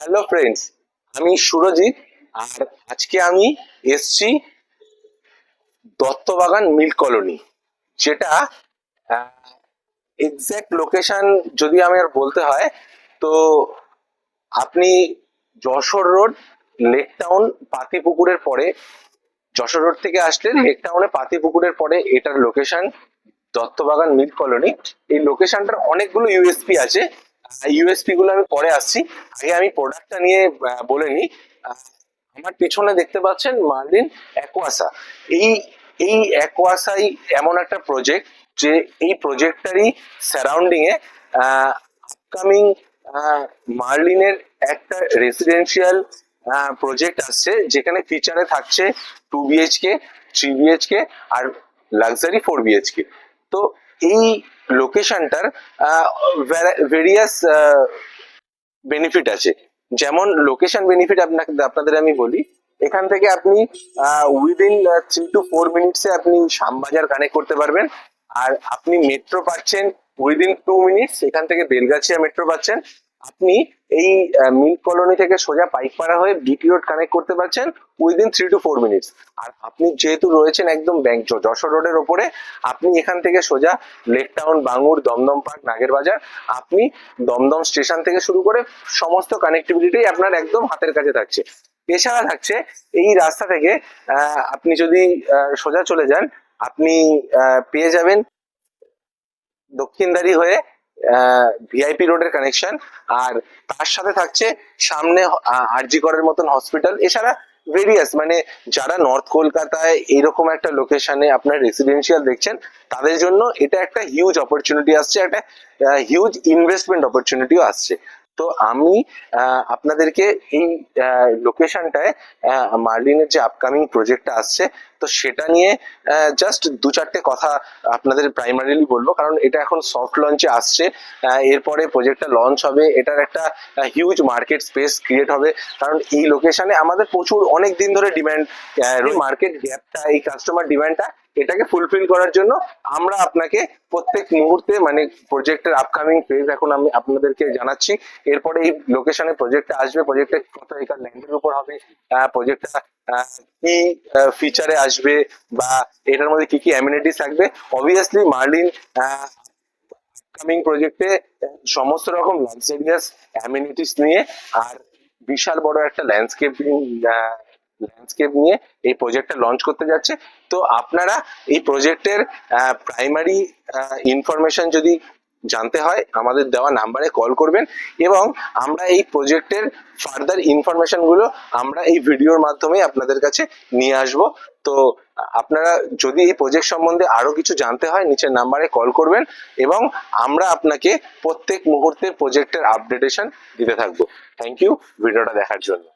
Hello friends, আমি সুরজিৎ। আর আজকে আমি এসছি দত্তবাগান মিল্ক কলোনি, যেটা এক্সাক্ট লোকেশন যদি আমি আর বলতে হয় তো আপনি যশোর রোড, লেক টাউন, পাতিপুকুরের পরে, যশোর রোড থেকে আসলে লেক টাউনে পাতিপুকুরের পরে এটার লোকেশন দত্তবাগান মিল্ক কলোনি। এই লোকেশনটার অনেকগুলো ইউএসপি আছে। ইউএসপি গুলো আমি পরে আসছি, আগে আমি প্রোডাক্টটা নিয়ে বলে নিই। আমার পেছনে দেখতে পাচ্ছেন মার্লিন অ্যাকোয়াসা। এই এই অ্যাকোয়াসাই এমন একটা প্রজেক্ট, যে এই প্রজেক্টটারই সারাউন্ডিং এ আপকামিং মার্লিনের একটা রেসিডেন্সিয়াল প্রজেক্ট আসছে, যেখানে ফিচারে থাকছে 2 BHK, 3 BHK আর লাক্সারি 4 BHK। তো এই লোকেশনটার ভেরিয়াস বেনিফিট আছে। যেমন লোকেশন বেনিফিট আপনাদের আমি বলি, এখান থেকে আপনি উইদিন 3 to 4 মিনিটসে আপনি শ্যামবাজার কানেক্ট করতে পারবেন। আর আপনি মেট্রো পাচ্ছেন উইদিন 2 মিনিটস, এখান থেকে বেলগাছিয়া মেট্রো পাচ্ছেন। আপনি এই মিল্ক কলোনি থেকে সোজা পাইকপাড়া হয়ে বিটি রোড কানেক্ট করতে পারছেন উইদিন 3 to 4 মিনিটস। আর আপনি যেহেতু রয়েছেন একদম যশোর রোডের ওপরে, আপনি এখান থেকে সোজা লেক টাউন, বাঙুর, দমদম পার্ক, নাগের বাজার, আপনি দমদম স্টেশন থেকে শুরু করে সমস্ত কানেক্টিভিটি আপনার একদম হাতের কাছে থাকছে। এছাড়া থাকছে এই রাস্তা থেকে আপনি যদি সোজা চলে যান, আপনি পেয়ে যাবেন দক্ষিণদারি হয়ে ভিআইপি রোডের কানেকশন। আর তার সাথে থাকছে সামনে আরজি করের মতন হসপিটাল। এছাড়া ভেরিয়াস, মানে যারা নর্থ কলকাতায় এইরকম একটা লোকেশনে আপনার রেসিডেন্সিয়াল দেখছেন, তাদের জন্য এটা একটা হিউজ অপরচুনিটি আসছে, একটা হিউজ ইনভেস্টমেন্ট অপরচুনিটিও আসছে। তো আমি আপনাদেরকে এই লোকেশনটায় মার্লিনের যে আপকামিং প্রজেক্টটা আসছে, তো সেটা নিয়ে জাস্ট 2-4টে কথা আপনাদের প্রাইমারিলি বলবো, কারণ এটা এখন সফট লঞ্চে আসছে। এরপরে প্রজেক্টটা লঞ্চ হবে, এটার একটা হিউজ মার্কেট স্পেস ক্রিয়েট হবে। কারণ এই লোকেশনে আমাদের প্রচুর অনেক দিন ধরে ডিমান্ড, মার্কেট গ্যাপটা, এই কাস্টমার ডিমান্ডটা, এটাকে ফুলফিল করার জন্য আমরা আপনাকে প্রত্যেক মুহূর্তে, মানে প্রজেক্টের আপকামিং ফেজ এখন আমি আপনাদেরকে জানাচ্ছি। এরপরে এই লোকেশনে প্রজেক্টটা আসবে, প্রজেক্টে কত একর ল্যান্ডের উপর হবে, প্রজেক্টটা কি ফিচারে আসবে, বা এটার মধ্যে কি কি অ্যামিনিটিস থাকবে। অবভিয়াসলি মার্লিন আপকামিং প্রজেক্টে সমস্ত রকম লাক্সারিয়াস অ্যামিনিটিস নিয়ে আর বিশাল বড় একটা ল্যান্ডস্কেপ নিয়ে এই প্রজেক্টটা লঞ্চ করতে যাচ্ছে। তো আপনারা এই প্রজেক্টের প্রাইমারি ইনফরমেশন যদি জানতে হয়, আমাদের দেওয়া নাম্বারে কল করবেন, এবং আমরা এই প্রজেক্টের ফার্দার ইনফরমেশন গুলো আমরা এই ভিডিওর মাধ্যমে আপনাদের কাছে নিয়ে আসব। তো আপনারা যদি এই প্রজেক্ট সম্বন্ধে আরো কিছু জানতে হয়, নিচের নাম্বারে কল করবেন, এবং আমরা আপনাকে প্রত্যেক মুহূর্তে প্রজেক্টের আপডেটেশন দিতে থাকবো। থ্যাংক ইউ ভিডিওটা দেখার জন্য।